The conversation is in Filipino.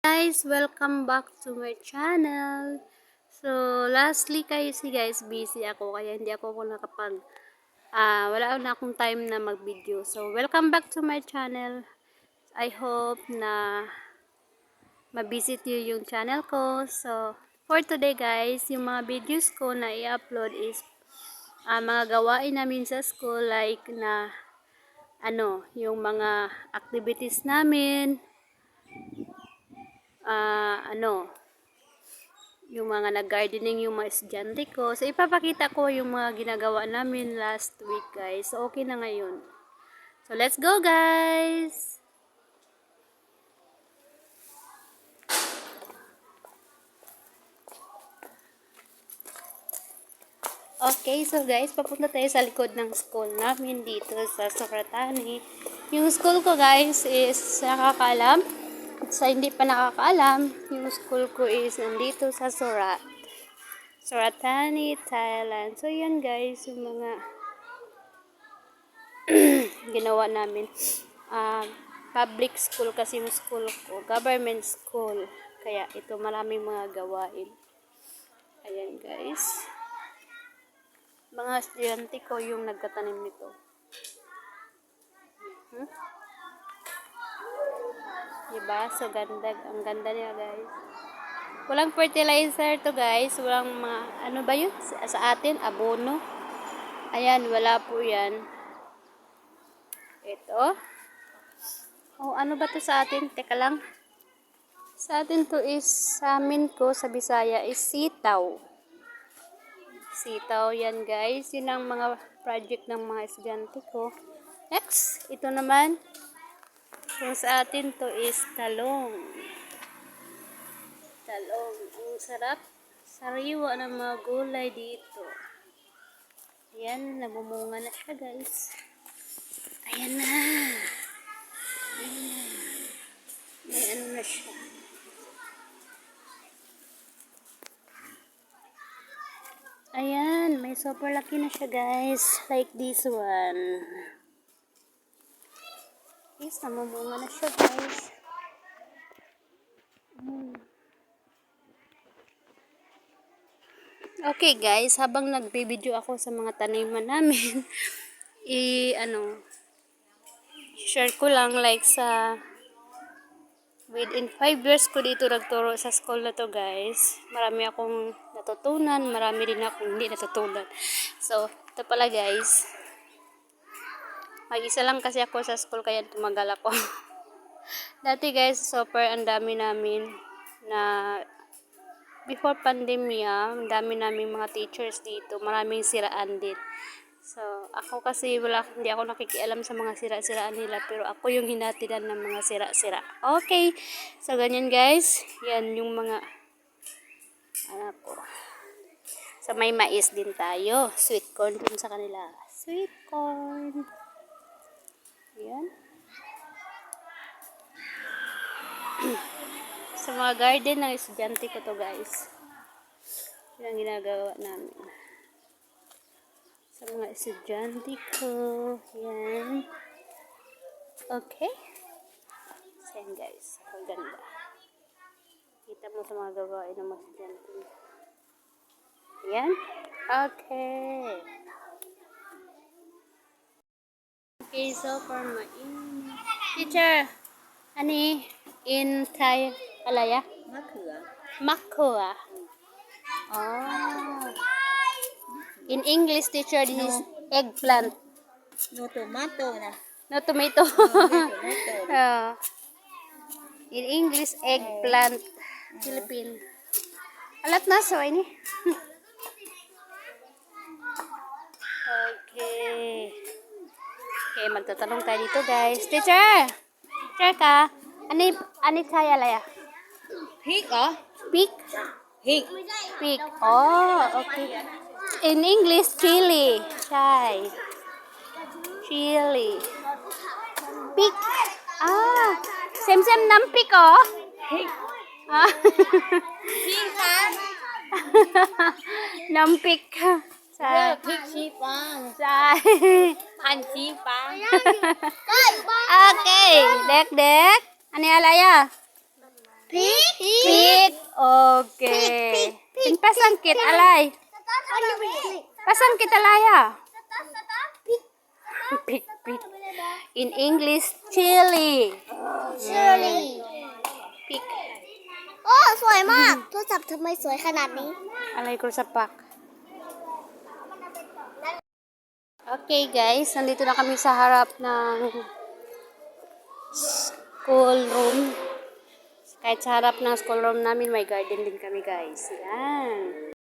Guys, welcome back to my channel. So, lastly guys, busy ako kaya hindi ako wala na akong time na mag-video. So, welcome back to my channel. I hope na ma-visit nyo yung channel ko. So, for today guys, yung mga videos ko na i-upload is mga gawain namin sa school, like na yung mga activities namin, yung mga nag-gardening yung mga estudyante ko. So, ipapakita ko yung mga ginagawa namin last week, guys. So, okay na ngayon. So, let's go, guys! Okay, so guys, papunta tayo sa likod ng school namin dito sa Sokratani. Yung school ko, guys, is nakakaalam. Sa hindi pa nakakaalam, yung school ko is nandito sa Suratani, Thailand. So, yan guys, yung mga ginawa namin. Public school kasi yung school ko. Government school. Kaya ito, maraming mga gawain. Ayan guys. Mga estudyante ko yung nagkatanim nito. Diba? So, ganda. Ang ganda niya guys. Walang fertilizer to guys. Walang mga, ano ba yun? Sa atin, abono. Ayan, wala po yan. Ito. Oh, ano ba to sa atin? Teka lang. Sa atin to is, sa amin ko, sa Bisaya, is sitaw. Sitaw yan guys. Yun ang mga project ng mga estudyante ko. Next, ito naman. Kung sa atin to is talong. Talong. Ang sarap. Sariwa ng mga gulay dito. Ayan, namumunga na siya guys. Ayan na. Ayan na. May ano na siya. Ayan, may super laki na siya guys. Like this one. Yes, namumunga na siya guys. Okay guys, habang nagbe-video ako sa mga taniman namin, share ko lang like sa within 5 years ko dito nagturo sa school na to guys. Marami akong natutunan, marami din akong hindi natutunan. So, ito pala guys. Mag-isa lang kasi ako sa school kaya tumagal ako. Dati guys, super ang dami namin na before pandemya, ang dami naming mga teachers dito. Maraming siraan din. So, ako kasi hindi ako nakikialam sa mga sira-siraan nila. Pero ako yung hinatidan ng mga sira-sira. Okay. So, ganyan guys. Yan yung mga anak ko. So, may mais din tayo. Sweet corn din sa kanila. Sweet corn. Yan. Sa mga garden ng estudyante ko to guys. Yan ang ginagawa namin. Sa mga estudyante ko. Yan. Okay. So yan guys. Ang ganda. Kita mo sa mga gawain ng mga estudyante. Yan. Okay. Okay, so for my teacher, ani in Thai, alaya? Makua. Oh. In English, teacher, this is eggplant. No tomato na. No tomato. In English, eggplant. Philippine. Alat na, so ini. Okay. Okay, magtatanong tayo dito, guys. Teacher! Teacher ka? Ani kaya laya? Pig oh? Pig? Pig. Pig. Oh, okay. In English, chili. Chai. Chili. Pig. Ah, same ng pig oh. Pig. Ah. Pig ka? Nampik. Chai. Pig sipang. Chai. Pan sipang. Okay. Dek. Ani alaya? Pig. Okay. Pasangkit alay. Pasangkit alaya. Pig. In English, chili. Pig. โอ้สวยมาก โทรศัพท์ทำไมสวยขนาดนี้ Alay ko sa pak. Okay guys, nandito na kami sa harap ng school room. Kahit sa harap ng school room namin, may garden din kami guys. Yan.